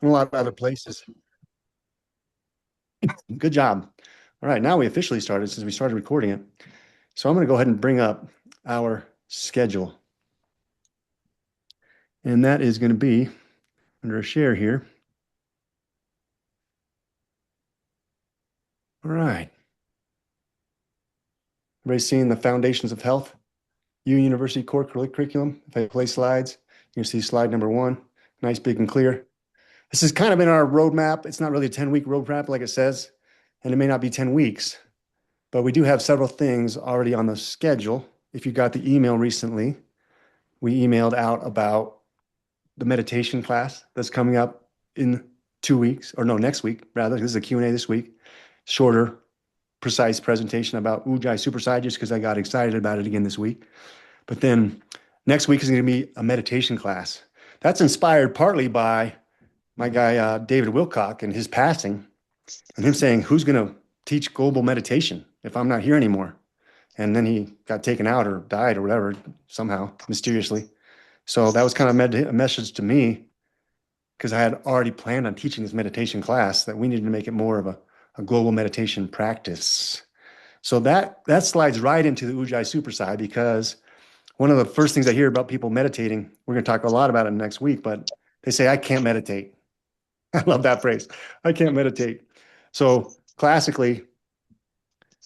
and a lot of other places. Good job. All right, now we officially started since we started recording it. So I'm going to go ahead and bring up our schedule. And that is going to be under a share here. All right. Everybody seeing the Foundations of Health University core curriculum? If I play slides, you can see slide number 1, nice, big, and clear. This is kind of in our roadmap. It's not really a 10-week roadmap like it says, and it may not be 10 weeks, but we do have several things already on the schedule. If you got the email recently, we emailed out about the meditation class that's coming up in 2 weeks, or no, next week, rather. This is a Q&A this week. Shorter, precise presentation about Ujjayi Super Sigh, just because I got excited about it again this week. But then next week is going to be a meditation class. That's inspired partly by my guy, David Wilcock, and his passing, and him saying, who's going to teach global meditation if I'm not here anymore? And then he got taken out or died or whatever, somehow, mysteriously. So that was kind of a message to me, because I had already planned on teaching this meditation class, that we needed to make it more of a global meditation practice. So that slides right into the Ujjayi Super Sigh, because one of the first things I hear about people meditating, we're going to talk a lot about it next week, but they say, I can't meditate. I love that phrase. I can't meditate. So classically,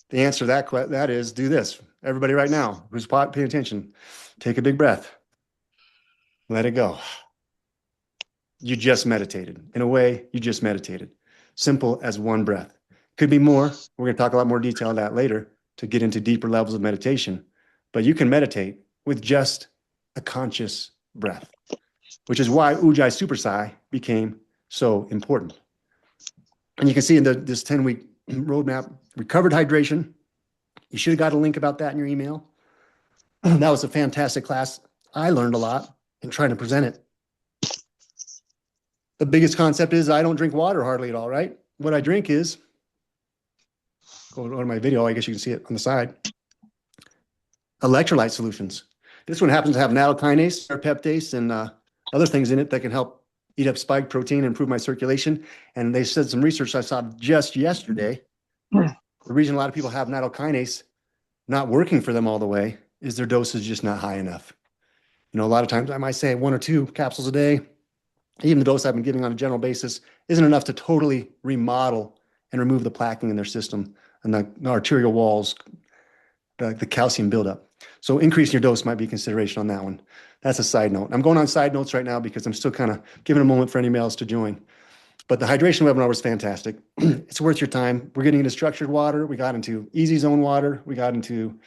the answer to that is do this. Everybody right now who's paying attention, take a big breath. Let it go. You just meditated. In a way, you just meditated. Simple as one breath. Could be more. We're going to talk a lot more detail on that later to get into deeper levels of meditation. But you can meditate with just a conscious breath, which is why Ujjayi Super Sigh became so important. And you can see in this 10-week roadmap, recovered hydration. You should have got a link about that in your email. That was a fantastic class. I learned a lot in trying to present it. The biggest concept is I don't drink water hardly at all, right? What I drink is, go to my video, I guess you can see it on the side, electrolyte solutions. This one happens to have nattokinase, serpeptase, and other things in it that can help eat up spike protein and improve my circulation. And they said some research I saw just yesterday. The reason a lot of people have nattokinase not working for them all the way is their dose is just not high enough. You know, a lot of times I might say 1 or 2 capsules a day. Even the dose I've been giving on a general basis isn't enough to totally remodel and remove the plaquing in their system and the arterial walls, the calcium buildup. So increasing your dose might be a consideration on that one. That's a side note. I'm going on side notes right now because I'm still kind of giving a moment for any emails to join. But the hydration webinar was fantastic. It's worth your time. We're getting into structured water. We got into easy zone water. We got into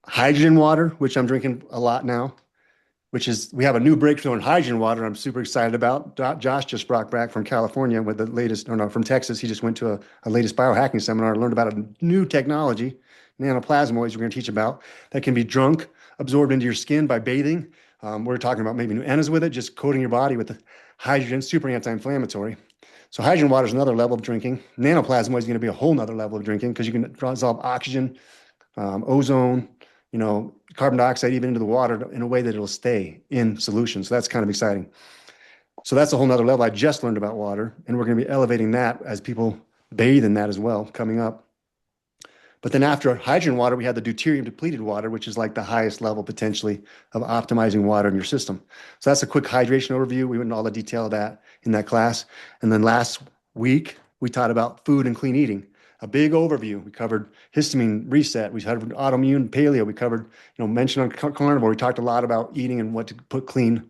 hydrogen water, which I'm drinking a lot now, which is, we have a new breakthrough in hydrogen water I'm super excited about. Josh just brought back from California with the latest, or no, from Texas. He just went to a latest biohacking seminar, learned about a new technology, nanoplasmoids we're going to teach about, that can be drunk, absorbed into your skin by bathing. We're talking about maybe new annas with it, just coating your body with the hydrogen, super anti-inflammatory. So hydrogen water is another level of drinking. Nanoplasmoid is going to be a whole nother level of drinking, because you can dissolve oxygen, ozone, you know, carbon dioxide even into the water in a way that it'll stay in solution. So that's kind of exciting. So that's a whole nother level. I just learned about water, and we're going to be elevating that as people bathe in that as well coming up. But then after hydrogen water, we had the deuterium depleted water, which is like the highest level potentially of optimizing water in your system. So that's a quick hydration overview. We went into all the detail of that in that class. And then last week, we taught about food and clean eating. A big overview. We covered histamine reset. We covered autoimmune paleo. We covered, mention on carnivore. We talked a lot about eating and what to put clean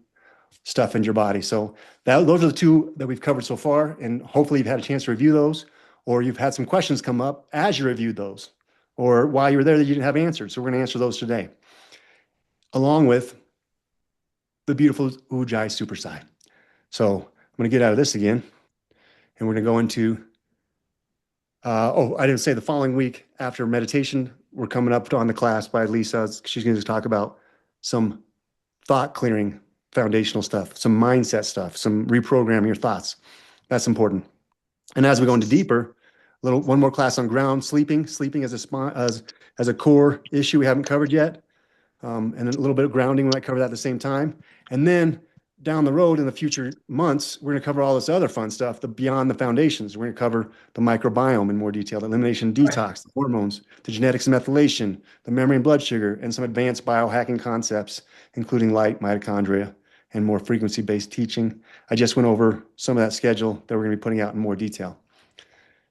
stuff in your body. So those are the 2 that we've covered so far. And hopefully you've had a chance to review those, or you've had some questions come up as you reviewed those, or while you were there that you didn't have answered. So we're going to answer those today, along with the beautiful Ujjayi Super Sigh. So I'm going to get out of this again, and we're going to go into, I didn't say the following week after meditation, we're coming up on the class by Lisa. She's going to talk about some thought clearing, foundational stuff, some mindset stuff, some reprogramming your thoughts. That's important. And as we go into deeper, one more class on ground sleeping as a core issue we haven't covered yet, and a little bit of grounding. We might cover that at the same time. And then down the road in the future months, we're going to cover all this other fun stuff, the beyond the foundations. We're going to cover the microbiome in more detail, the elimination detox, the hormones, the genetics and methylation, the memory and blood sugar, and some advanced biohacking concepts, including light, mitochondria, and more frequency-based teaching. I just went over some of that schedule that we're going to be putting out in more detail.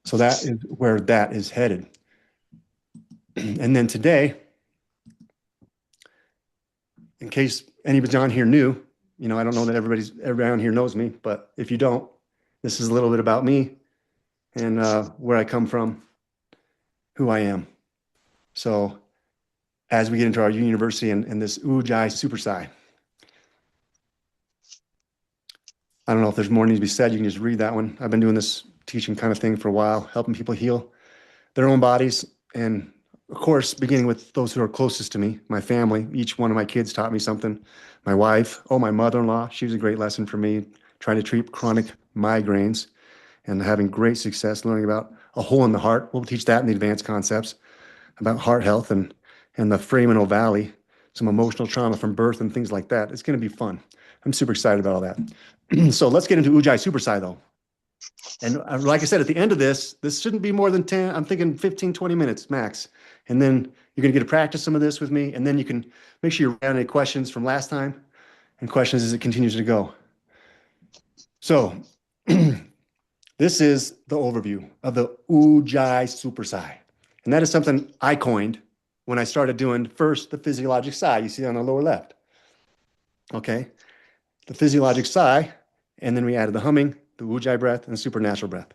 So that is where that is headed. And then today, in case anybody's on here new, I don't know that everybody here knows me, but if you don't, this is a little bit about me and where I come from, who I am. So as we get into our university and this Ujjayi Super Sigh, I don't know if there's more needs to be said. You can just read that one. I've been doing this teaching kind of thing for a while, helping people heal their own bodies. And of course, beginning with those who are closest to me, my family. Each one of my kids taught me something. My wife, my mother-in-law, she was a great lesson for me, trying to treat chronic migraines and having great success learning about a hole in the heart. We'll teach that in the advanced concepts about heart health and the foraminal valley, some emotional trauma from birth and things like that. It's going to be fun. I'm super excited about all that. So let's get into Ujjayi Super Sigh though. And like I said, at the end of this shouldn't be more than 10, I'm thinking 15, 20 minutes max. And then you're going to get to practice some of this with me. And then you can make sure you write any questions from last time and questions as it continues to go. So this is the overview of the Ujjayi Super Sigh. And that is something I coined when I started doing first the physiologic sigh you see on the lower left. Okay. The physiologic sigh, and then we added the humming, the Ujjayi breath, and the supernatural breath.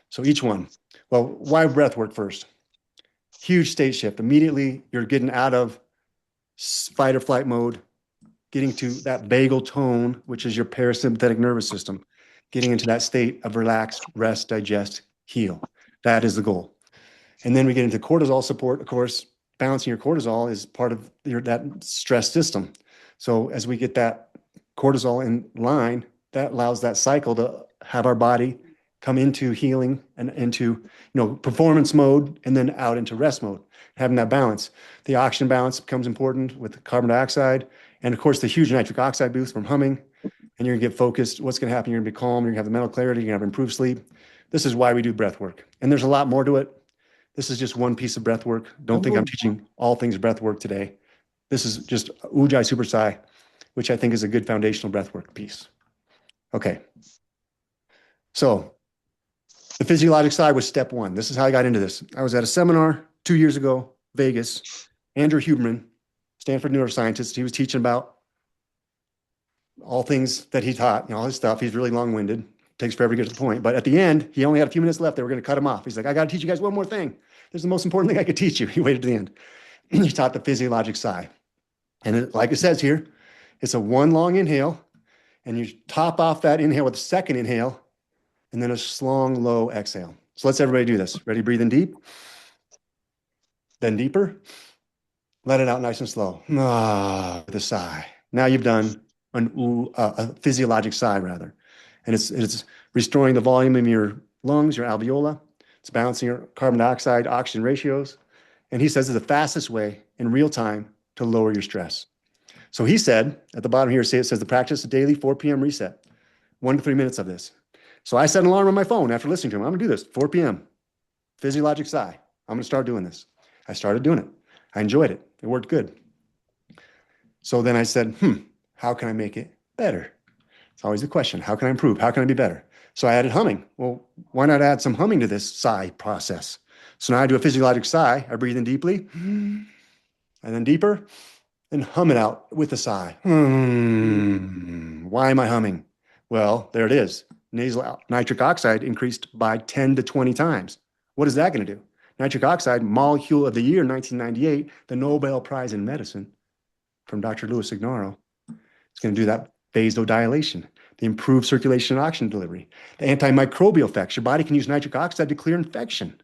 So each one. Well, why breath work first? Huge state shift. Immediately, you're getting out of fight or flight mode, getting to that vagal tone, which is your parasympathetic nervous system, getting into that state of relaxed, rest, digest, heal. That is the goal. And then we get into cortisol support. Of course, balancing your cortisol is part of that stress system. So as we get that cortisol in line, that allows that cycle to have our body come into healing and into performance mode and then out into rest mode, having that balance. The oxygen balance becomes important with carbon dioxide and of course the huge nitric oxide boost from humming, and you're gonna get focused. What's gonna happen? You're gonna be calm, you're gonna have the mental clarity, you're gonna have improved sleep. This is why we do breath work, and there's a lot more to it. This is just one piece of breath work. Don't think I'm teaching all things breath work today. This is just Ujjayi Super Sigh, which I think is a good foundational breathwork piece. Okay. So the physiologic sigh was step one. This is how I got into this. I was at a seminar 2 years ago, Vegas. Andrew Huberman, Stanford neuroscientist, he was teaching about all things that he taught, all his stuff. He's really long-winded, takes forever to get to the point. But at the end, he only had a few minutes left. They were going to cut him off. He's like, I got to teach you guys one more thing. This is the most important thing I could teach you. He waited to the end. He taught the physiologic sigh. And like it says here, it's a one long inhale, and you top off that inhale with a second inhale, and then a long, low exhale. So let's everybody do this. Ready? Breathe in deep, then deeper. Let it out nice and slow. With a sigh. Now you've done a physiologic sigh, rather. And it's restoring the volume in your lungs, your alveoli. It's balancing your carbon dioxide, oxygen ratios. And he says it's the fastest way in real time to lower your stress. So he said, at the bottom here, it says the practice a daily 4 p.m. reset, 1 to 3 minutes of this. So I set an alarm on my phone after listening to him. I'm gonna do this, 4 p.m., physiologic sigh. I'm gonna start doing this. I started doing it. I enjoyed it. It worked good. So then I said, how can I make it better? It's always the question, how can I improve? How can I be better? So I added humming. Well, why not add some humming to this sigh process? So now I do a physiologic sigh. I breathe in deeply, and then deeper, and hum it out with a sigh. Why am I humming? Well, there it is. Nasal nitric oxide increased by 10 to 20 times. What is that going to do? Nitric oxide, molecule of the year, 1998, the Nobel Prize in Medicine from Dr. Louis Ignarro. It's going to do that vasodilation, the improved circulation and oxygen delivery, the antimicrobial effects. Your body can use nitric oxide to clear infection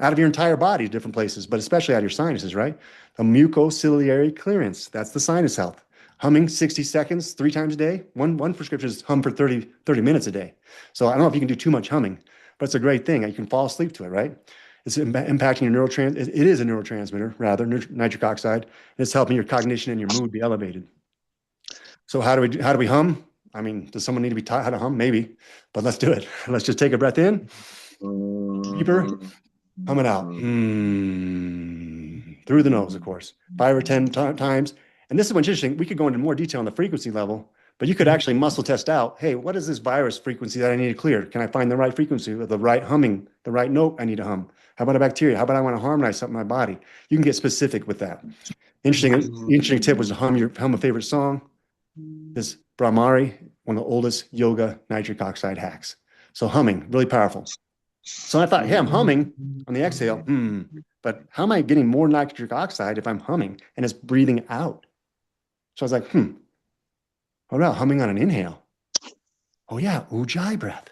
out of your entire body, different places, but especially out of your sinuses, right? The mucociliary clearance, that's the sinus health. Humming 60 seconds, 3 times a day. One prescription is hum for 30 minutes a day. So I don't know if you can do too much humming, but it's a great thing. You can fall asleep to it, right? It's impacting your neurotransmitter. It is a neurotransmitter, rather, nitric oxide. And it's helping your cognition and your mood be elevated. So how do we hum? I mean, does someone need to be taught how to hum? Maybe, but let's do it. Let's just take a breath in, deeper, hum it out. Through the nose, of course, 5 or 10 times. And this is what's interesting. We could go into more detail on the frequency level, but you could actually muscle test out, hey, what is this virus frequency that I need to clear? Can I find the right frequency with the right humming, the right note I need to hum? How about a bacteria? How about I want to harmonize something in my body? You can get specific with that. Interesting tip was to hum a favorite song. This Brahmari, one of the oldest yoga nitric oxide hacks. So humming, really powerful. So I thought, hey, I'm humming on the exhale. But how am I getting more nitric oxide if I'm humming and it's breathing out? So I was like, what about humming on an inhale? Oh yeah, Ujjayi breath.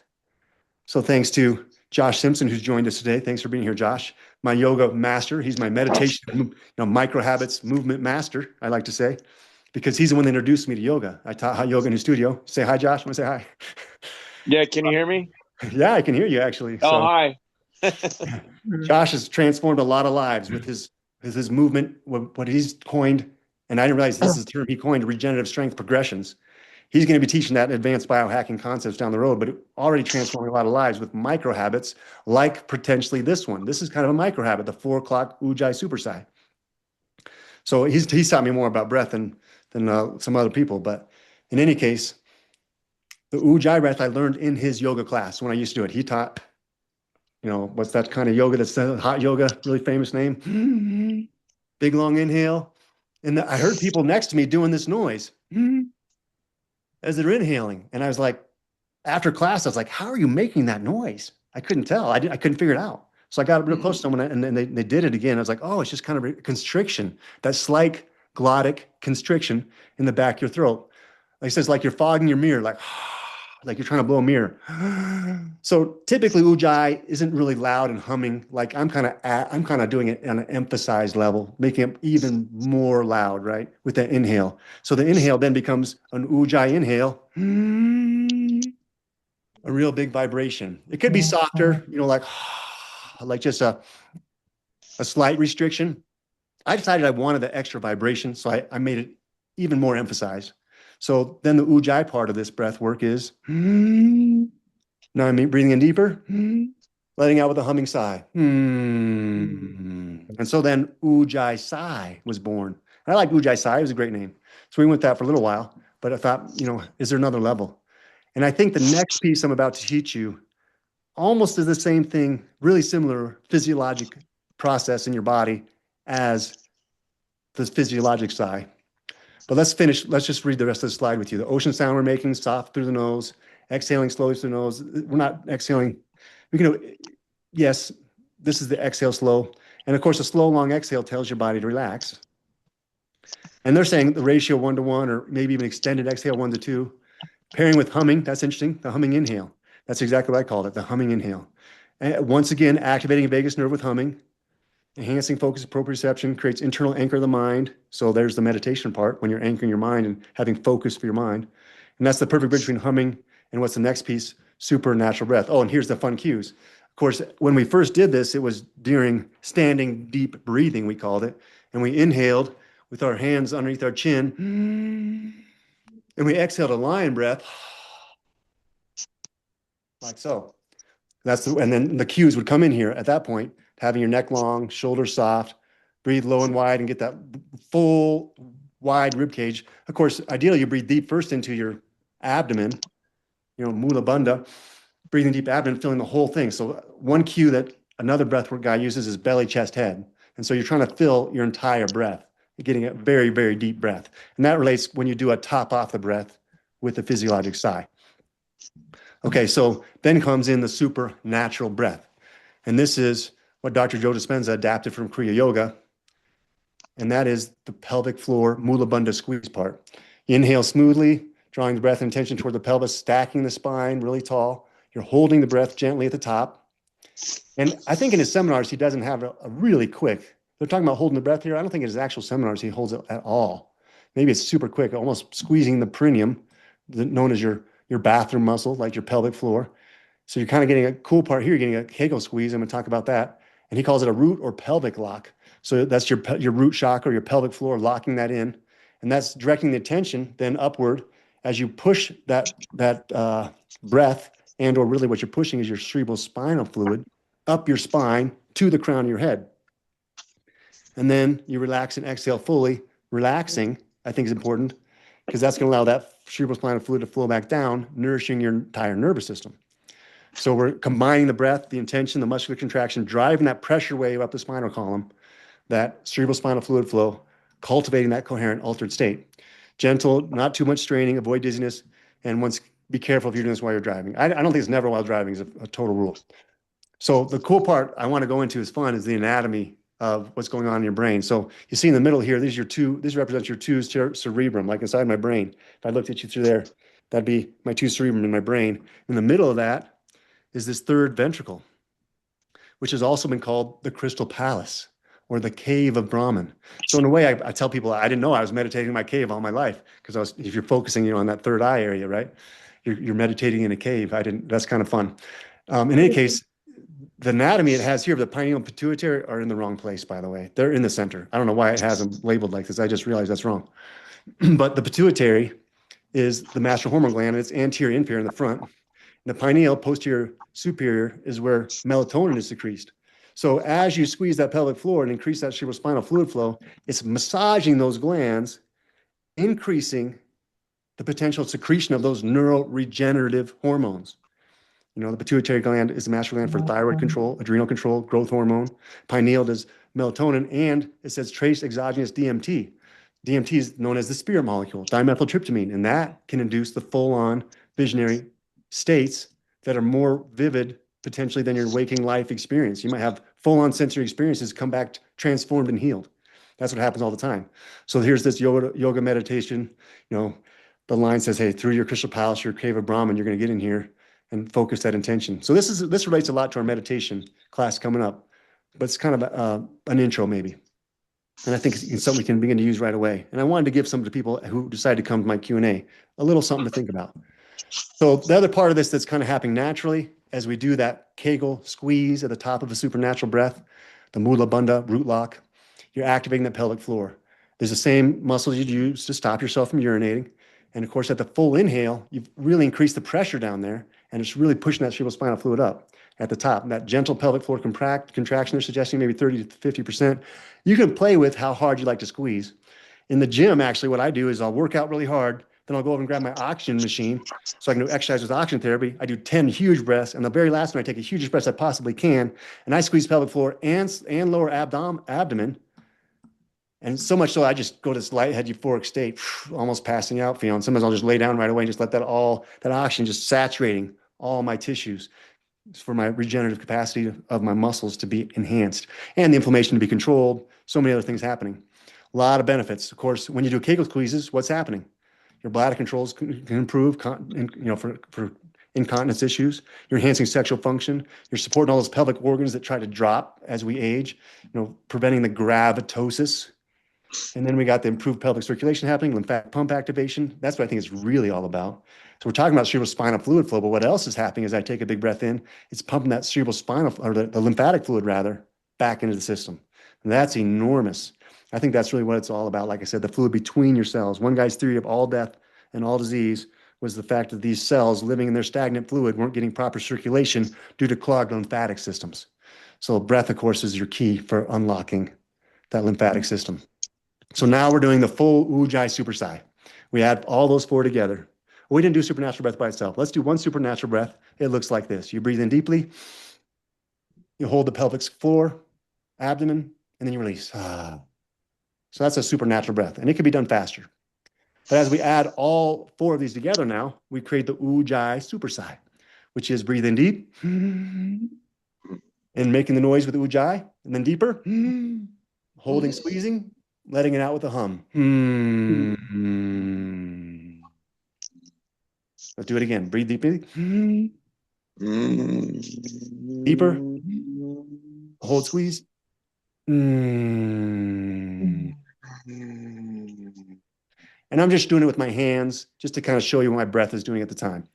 So thanks to Josh Simpson, who's joined us today. Thanks for being here, Josh. My yoga master. He's my meditation, micro habits movement master, I like to say, because he's the one that introduced me to yoga. I taught yoga in his studio. Say hi, Josh. Want to say hi? Yeah, can you hear me? Yeah, I can hear you actually. Oh, So hi. Josh has transformed a lot of lives with his movement, what he's coined, and I didn't realize this is the term he coined, regenerative strength progressions. He's going to be teaching that advanced biohacking concepts down the road, but already transforming a lot of lives with micro habits, like potentially this one. This is kind of a micro habit, the 4 o'clock Ujjayi Super Sigh. So he's taught me more about breath than some other people. But in any case, the Ujjayi breath I learned in his yoga class when I used to do it. He taught, what's that kind of yoga that's hot yoga, really famous name? Big long inhale. And I heard people next to me doing this noise as they're inhaling. And I was like, after class, I was like, how are you making that noise? I couldn't tell. I couldn't figure it out. So I got real close to someone and then they did it again. I was like, oh, it's just kind of a constriction, that slight glottic constriction in the back of your throat. Like it says, like you're fogging your mirror, like you're trying to blow a mirror. So typically Ujjayi isn't really loud and humming. Like I'm kind of doing it on an emphasized level, making it even more loud, right? With that inhale. So the inhale then becomes an Ujjayi inhale. A real big vibration. It could be softer, like just a slight restriction. I decided I wanted the extra vibration, so I made it even more emphasized. So then the Ujjayi part of this breath work is now I'm breathing in deeper, letting out with a humming sigh. And so then Ujjayi Sigh was born. And I like Ujjayi Sigh, it was a great name. So we went with that for a little while, but I thought, is there another level? And I think the next piece I'm about to teach you almost is the same thing, really similar physiologic process in your body as the physiologic sigh. But let's just read the rest of the slide with you. The ocean sound we're making, soft through the nose, exhaling slowly through the nose. We're not exhaling. Yes, this is the exhale slow. And of course, a slow, long exhale tells your body to relax. And they're saying the ratio 1 to 1, or maybe even extended exhale 1 to 2. Pairing with humming, that's interesting, the humming inhale. That's exactly what I called it, the humming inhale. And once again, activating a vagus nerve with humming, enhancing focus, proprioception, creates internal anchor of the mind. So there's the meditation part, when you're anchoring your mind and having focus for your mind. And that's the perfect bridge between humming and what's the next piece, supernatural breath. Oh, and here's the fun cues. Of course, when we first did this, it was during standing deep breathing, we called it. And we inhaled with our hands underneath our chin. And we exhaled a lion breath, like so. And then the cues would come in here at that point, having your neck long, shoulders soft, breathe low and wide and get that full, wide rib cage. Of course, ideally you breathe deep first into your abdomen, mula bandha, breathing deep abdomen, filling the whole thing. So one cue that another breathwork guy uses is belly, chest, head. And so you're trying to fill your entire breath. You're getting a very, very deep breath. And that relates when you do a top off the breath with the physiologic sigh. Okay, so then comes in the supernatural breath. And this is what Dr. Joe Dispenza adapted from Kriya Yoga. And that is the pelvic floor mula bandha squeeze part. You inhale smoothly, drawing the breath and attention toward the pelvis, stacking the spine really tall. You're holding the breath gently at the top. And I think in his seminars, he doesn't have a really quick, they're talking about holding the breath here. I don't think in his actual seminars, he holds it at all. Maybe it's super quick, almost squeezing the perineum, known as your bathroom muscle, like your pelvic floor. So you're kind of getting a cool part here, you're getting a Kegel squeeze. I'm going to talk about that. And he calls it a root or pelvic lock. So that's your root chakra, your pelvic floor, locking that in. And that's directing the attention then upward as you push that breath, and or really what you're pushing is your cerebral spinal fluid up your spine to the crown of your head. And then you relax and exhale fully. Relaxing, I think, is important because that's going to allow that cerebral spinal fluid to flow back down, nourishing your entire nervous system. So we're combining the breath, the intention, the muscular contraction, driving that pressure wave up the spinal column, that cerebral spinal fluid flow, cultivating that coherent altered state. Gentle, not too much straining, avoid dizziness, and once be careful if you're doing this while you're driving. I don't think it's never while driving is a total rule. So the cool part I want to go into is fun is the anatomy of what's going on in your brain. So you see in the middle here, this represents your two cerebrum, like inside my brain. If I looked at you through there, that'd be my two cerebrum in my brain. In the middle of that is this third ventricle, which has also been called the crystal palace or the cave of Brahman. So in a way, I tell people I didn't know I was meditating in my cave all my life because if you're focusing, on that third eye area, right? You're meditating in a cave. I didn't. That's kind of fun. In any case, the anatomy it has here of the pineal and pituitary are in the wrong place, by the way. They're in the center. I don't know why it has them labeled like this. I just realized that's wrong. But the pituitary is the master hormone gland, and it's anterior, inferior in the front. The pineal, posterior, superior, is where melatonin is secreted. So as you squeeze that pelvic floor and increase that cerebrospinal fluid flow, it's massaging those glands, increasing the potential secretion of those neuroregenerative hormones. The pituitary gland is the master gland for thyroid control, adrenal control, growth hormone. Pineal does melatonin, and it says trace exogenous DMT. DMT is known as the spirit molecule, dimethyltryptamine, and that can induce the full-on visionary states that are more vivid potentially than your waking life experience. You might have full-on sensory experiences come back transformed and healed. That's what happens all the time. So here's this yoga meditation. The line says, hey, through your crystal palace, your cave of Brahman, you're going to get in here and focus that intention. So this relates a lot to our meditation class coming up, but it's kind of an intro maybe. And I think it's something we can begin to use right away. And I wanted to give some of the people who decided to come to my Q&A a little something to think about. So the other part of this that's kind of happening naturally as we do that Kegel squeeze at the top of a supernatural breath, the Mula Bandha root lock, you're activating that pelvic floor. There's the same muscles you'd use to stop yourself from urinating. And of course, at the full inhale, you've really increased the pressure down there, and it's really pushing that cerebrospinal fluid up at the top. And that gentle pelvic floor contraction they're suggesting maybe 30 to 50%. You can play with how hard you like to squeeze. In the gym, actually, what I do is I'll work out really hard, then I'll go over and grab my oxygen machine so I can do exercise with oxygen therapy. I do 10 huge breaths, and the very last one, I take the hugest breaths I possibly can, and I squeeze pelvic floor and lower abdomen. And so much so, I just go to this lighthead euphoric state, almost passing out feeling. Sometimes I'll just lay down right away and just let that oxygen just saturating all my tissues for my regenerative capacity of my muscles to be enhanced and the inflammation to be controlled. So many other things happening. A lot of benefits. Of course, when you do Kegel squeezes, what's happening? Your bladder controls can improve, for incontinence issues. You're enhancing sexual function. You're supporting all those pelvic organs that try to drop as we age, preventing the gravitosis. And then we got the improved pelvic circulation happening, lymphatic pump activation. That's what I think it's really all about. So we're talking about cerebrospinal fluid flow, but what else is happening is I take a big breath in, it's pumping that cerebrospinal, or the lymphatic fluid rather, back into the system. And that's enormous. I think that's really what it's all about. Like I said, the fluid between your cells. One guy's theory of all death and all disease was the fact that these cells living in their stagnant fluid weren't getting proper circulation due to clogged lymphatic systems. So breath, of course, is your key for unlocking that lymphatic system. So now we're doing the full Ujjayi super Sigh. We add all those four together. We didn't do supernatural breath by itself. Let's do one supernatural breath. It looks like this. You breathe in deeply. You hold the pelvic floor, abdomen, and then you release. So that's a supernatural breath, and it can be done faster. But as we add all four of these together now, we create the Ujjayi super Sigh, which is breathe in deep and making the noise with the Ujjayi, and then deeper, holding, squeezing, letting it out with a hum. Let's do it again. Breathe deeply. Deeper. Hold, squeeze. And I'm just doing it with my hands just to kind of show you what my breath is doing at the time.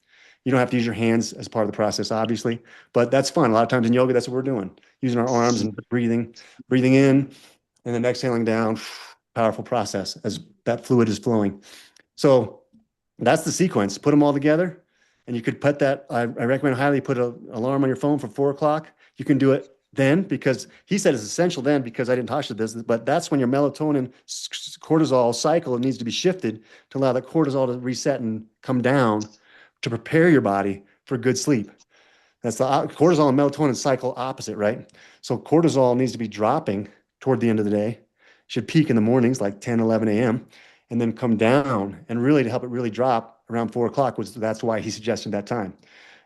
You don't have to use your hands as part of the process, obviously, but that's fun. A lot of times in yoga, that's what we're doing, using our arms and breathing in, and then exhaling down. Powerful process as that fluid is flowing. So That's the sequence. Put them all together, and you could put that. I recommend highly put an alarm on your phone for 4 o'clock. You can do it then because he said it's essential then because I didn't talk to this, but that's when your melatonin cortisol cycle needs to be shifted to allow the cortisol to reset and come down to prepare your body for good sleep. That's the cortisol and melatonin cycle opposite, right? So cortisol needs to be dropping toward the end of the day. Should peak in the mornings like 10, 11 a.m. and then come down. And really to help it really drop around 4 o'clock that's why he suggested that time.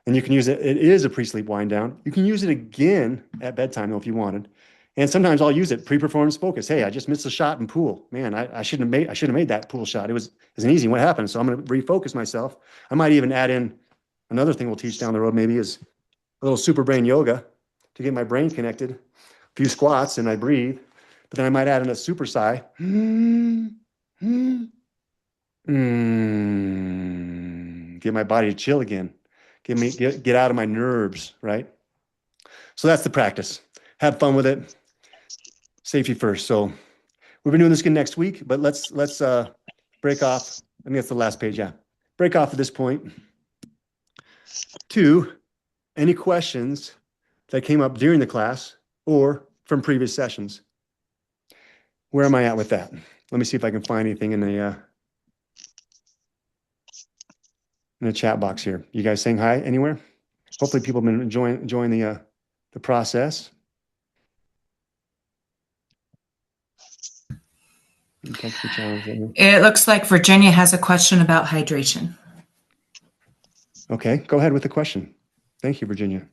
And you can use it. It is a pre-sleep wind down. You can use it again at bedtime though if you wanted. And sometimes I'll use it pre-performance focus. Hey, I just missed a shot in pool. Man, I shouldn't have made that pool shot. It was an easy. What happened? So I'm going to refocus myself. I might even add in another thing we'll teach down the road. Maybe is a little super brain yoga to get my brain connected. A few squats and I breathe. But then I might add in a super sigh. Get my body to chill again. Get out of my nerves, right? So that's the practice. Have fun with it. Safety first. So we've been doing this again next week, but let's break off. I think that's the last page. Yeah. Break off at this point. 2, any questions that came up during the class or from previous sessions? Where am I at with that? Let me see if I can find anything in the chat box here. You guys saying hi anywhere? Hopefully people have been enjoying the process. It looks like Virginia has a question about hydration. Okay, go ahead with the question. Thank you, Virginia.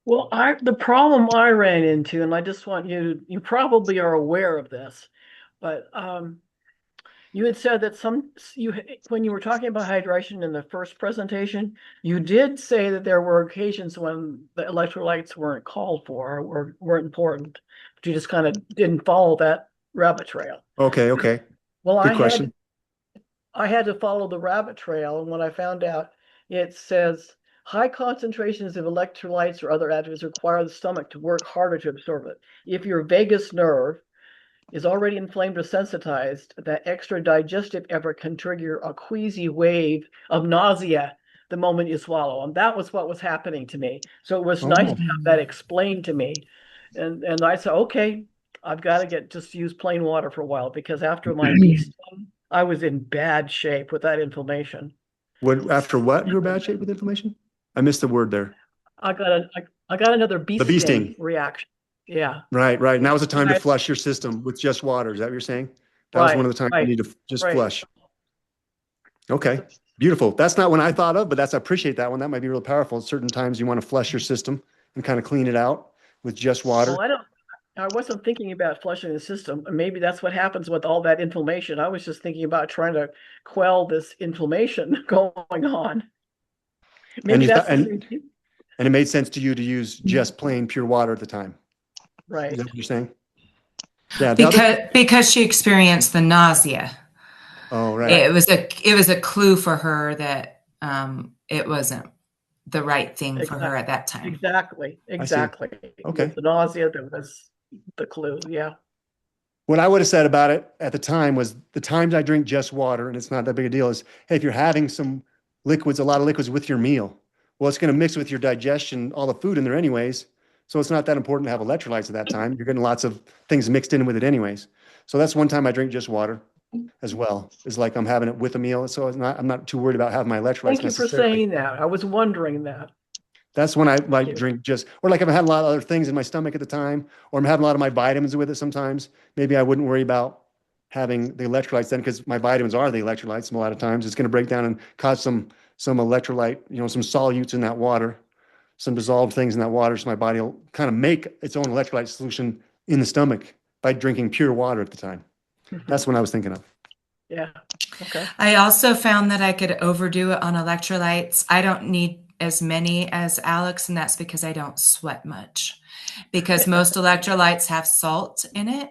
Well, the problem I ran into, and I just want you probably are aware of this, but you had said that when you were talking about hydration in the first presentation, you did say that there were occasions when the electrolytes weren't called for or weren't important, but you just kind of didn't follow that rabbit trail. Okay. Well, Good question. I had to follow the rabbit trail, and when I found out, it says high concentrations of electrolytes or other additives require the stomach to work harder to absorb it. If your vagus nerve is already inflamed or sensitized, that extra digestive effort can trigger a queasy wave of nausea the moment you swallow. And that was what was happening to me. So it was nice to have that explained to me. And I said, okay, I've got to just use plain water for a while, because after my bee sting, I was in bad shape with that inflammation. After what? You're in bad shape with inflammation? I missed the word there. I got another bee sting reaction. Yeah. Right. Now is the time to flush your system with just water. Is that what you're saying? That was one of the times you need to just flush. Okay. Beautiful. That's not one I thought of, but I appreciate that one. That might be real powerful. At certain times you want to flush your system and kind of clean it out with just water. Well, I wasn't thinking about flushing the system. Maybe that's what happens with all that inflammation. I was just thinking about trying to quell this inflammation going on. Maybe and it made sense to you to use just plain pure water at the time. Right. Is that what you're saying? Yeah. Because she experienced the nausea. Oh, right. It was a clue for her that it wasn't the right thing for her at that time. Exactly. Okay. The nausea, that was the clue. Yeah. What I would have said about it at the time was the times I drink just water, and it's not that big a deal, is, hey, if you're having some liquids, a lot of liquids with your meal, well, it's going to mix with your digestion, all the food in there anyways. So it's not that important to have electrolytes at that time. You're getting lots of things mixed in with it anyways. So that's one time I drink just water as well. It's like I'm having it with a meal. So I'm not too worried about having my electrolytes. Thank you for saying that. I was wondering that. That's when I drink just, or like if I had a lot of other things in my stomach at the time, or I'm having a lot of my vitamins with it sometimes, maybe I wouldn't worry about having the electrolytes then, because my vitamins are the electrolytes a lot of times. It's going to break down and cause some electrolyte, some solutes in that water, some dissolved things in that water. So my body will kind of make its own electrolyte solution in the stomach by drinking pure water at the time. That's what I was thinking of. Yeah. Okay. I also found that I could overdo it on electrolytes. I don't need as many as Alex, and that's because I don't sweat much, because most electrolytes have salt in it.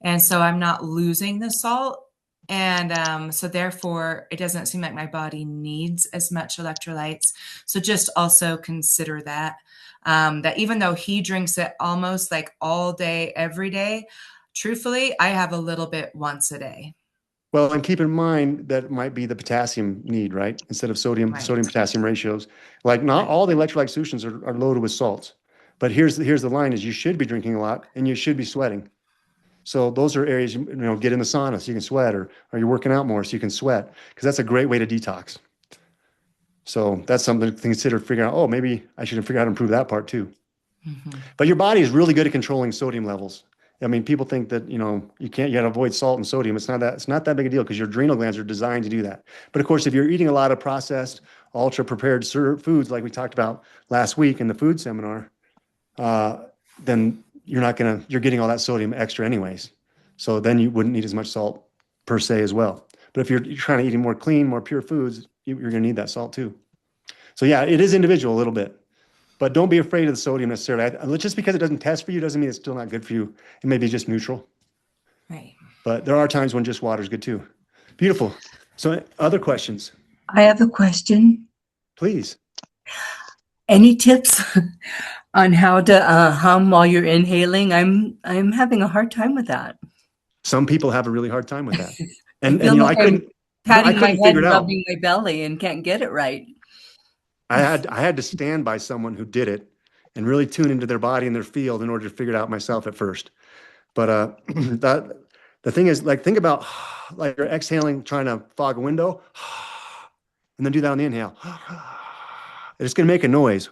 And so I'm not losing the salt. And so therefore it doesn't seem like my body needs as much electrolytes. So just also consider that, that even though he drinks it almost like all day, every day, truthfully, I have a little bit once a day. Well, and keep in mind that it might be the potassium need, right? Instead of sodium, Right. sodium potassium ratios. Like not Right. all the electrolyte solutions are loaded with salts. But here's the line is you should be drinking a lot and you should be sweating. So those are areas, get in the sauna so you can sweat, or you're working out more so you can sweat, because that's a great way to detox. So that's something to consider figuring out, oh, maybe I should figure out how to improve that part too. Mm-hmm. But your body is really good at controlling sodium levels. I mean, people think that, you got to avoid salt and sodium. It's not that big a deal because your adrenal glands are designed to do that. But of course, if you're eating a lot of processed, ultra prepared foods, like we talked about last week in the food seminar, then you're getting all that sodium extra anyways. So then you wouldn't need as much salt per se as well. But if you're trying to eat more clean, more pure foods, you're going to need that salt too. So yeah, it is individual a little bit. But don't be afraid of the sodium necessarily. Just because it doesn't test for you doesn't mean it's still not good for you. It may be just neutral. Right. But there are times when just water is good too. Beautiful. So other questions, I have a question. please. Any tips on how to hum while you're inhaling? I'm having a hard time with that. Some people have a really hard time with that. I And feel like I'm I patting my couldn't head figure and it out. rubbing my belly and can't get it right. I had to stand by someone who did it and really tune into their body and their field in order to figure it out myself at first. But the thing is, like, think about like you're exhaling, trying to fog a window, and then do that on the inhale. And it's going to make a noise,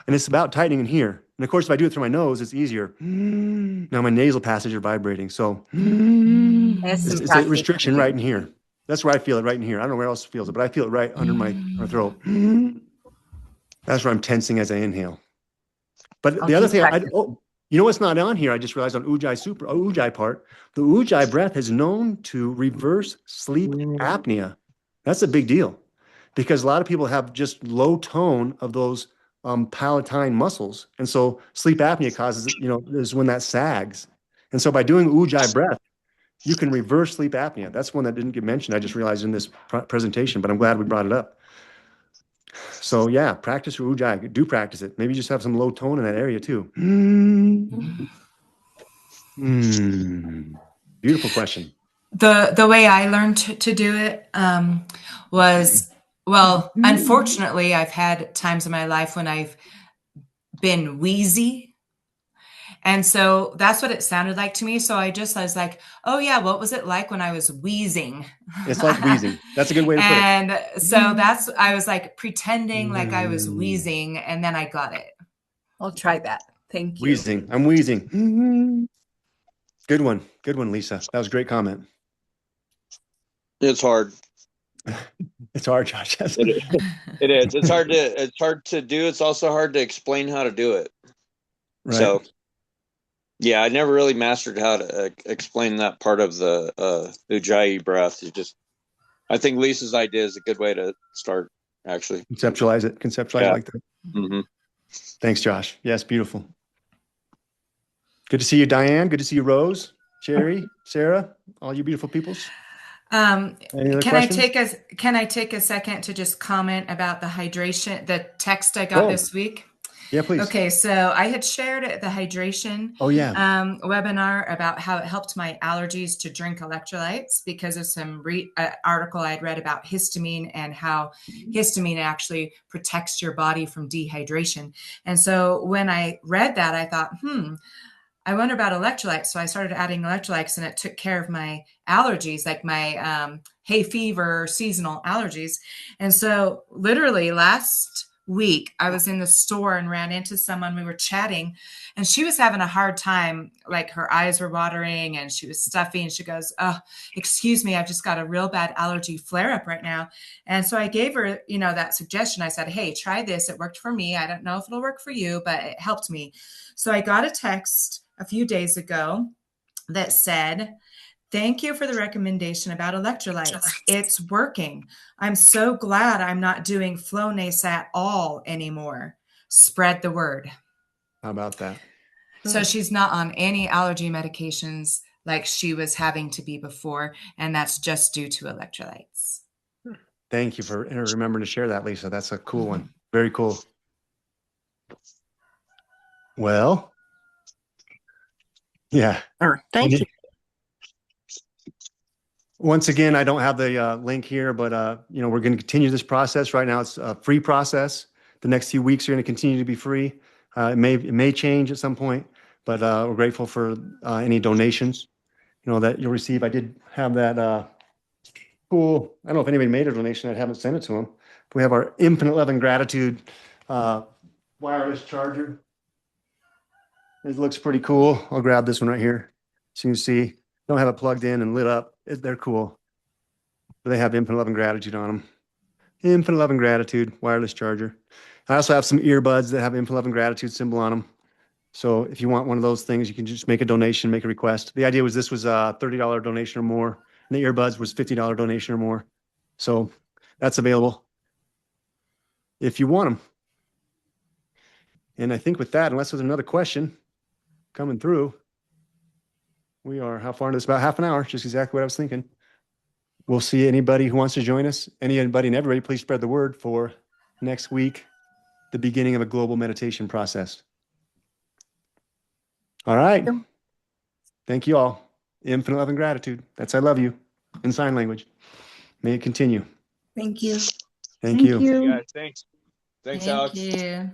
and it's about tightening in here. And of course, if I do it through my nose, it's easier. Now my nasal passage are vibrating, so That's some it's a practice restriction for right me. in here. That's where I feel it, right in here. I don't know where else it feels it, but I feel it right under my throat. That's where I'm tensing as I inhale. But I'll the other keep thing, practicing. you know what's not on here? I just realized on Ujjayi part, the Ujjayi breath is known to reverse sleep apnea. That's a big deal because a lot of people have just low tone of those palatine muscles. And so sleep apnea causes, is when that sags. And so by doing Ujjayi breath, you can reverse sleep apnea. That's one that didn't get mentioned. I just realized in this presentation, but I'm glad we brought it up. So yeah, practice your Ujjayi. Do practice it. Maybe just have some low tone in that area too. Beautiful question. The way I learned to do it was, well, unfortunately, I've had times in my life when I've been wheezy. And so that's what it sounded like to me. So I was like, oh, yeah, what was it like when I was wheezing? It's like wheezing. That's a good way to put it. And so I was like pretending like I was wheezing, and then I got it. I'll try that. Thank you. Wheezing. I'm wheezing. Good one. Good one, Lisa. That was a great comment. It's hard. It's hard, Josh. It is. It's hard to do. It's also hard to explain how to do it. Right. So, yeah, I never really mastered how to explain that part of the Ujjayi breath. I think Lisa's idea is a good way to start, actually. Conceptualize it like that. Mm-hmm. Thanks, Josh. Yes, beautiful. Good to see you, Diane. Good to see you, Rose, Sherry, Sarah, all you beautiful peoples. Any other questions? Can I take a second to just comment about the hydration, the text I got this week? Yeah, please. Okay, so I had shared the hydration webinar about how it helped my allergies to drink electrolytes because of some article I'd read about histamine and how histamine actually protects your body from dehydration. And so when I read that, I thought, I wonder about electrolytes. So I started adding electrolytes and it took care of my allergies, like my hay fever, seasonal allergies. And so literally last week, I was in the store and ran into someone. We were chatting and she was having a hard time. Like her eyes were watering and she was stuffy. And she goes, "Oh, excuse me, I've just got a real bad allergy flare up right now." And so I gave her, that suggestion. I said, "Hey, try this. It worked for me. I don't know if it'll work for you, but it helped me." So I got a text a few days ago that said, "Thank you for the recommendation about electrolytes. It's working. I'm so glad I'm not doing Flonase at all anymore. Spread the word." How about that? So she's not on any allergy medications like she was having to be before, and that's just due to electrolytes. Thank you for remembering to share that, Lisa. That's a cool one. Very cool. Well, yeah. Thank you. Once again, I don't have the link here, but we're going to continue this process. Right now, it's a free process. The next few weeks are going to continue to be free. It may change at some point, but we're grateful for any donations that you'll receive. I did have that cool. I don't know if anybody made a donation. I haven't sent it to them. We have our Infinite Love and Gratitude wireless charger. It looks pretty cool. I'll grab this one right here. So you can see, don't have it plugged in and lit up. They're cool. But they have Infinite Love and Gratitude on them. Infinite Love and Gratitude wireless charger. I also have some earbuds that have Infinite Love and Gratitude symbol on them. So if you want one of those things, you can just make a donation, make a request. The idea was this was a $30 donation or more, and the earbuds was $50 donation or more. So that's available if you want them. And I think with that, unless there's another question coming through, we are how far into this? About half an hour, just exactly what I was thinking. We'll see anybody who wants to join us. Anybody and everybody, please spread the word for next week, the beginning of a global meditation process. All right. Thank you all. Infinite love and gratitude. That's I love you in sign language. May it continue. Thank you. Thank you. Yeah, thanks. Thanks, Thank Alex. you.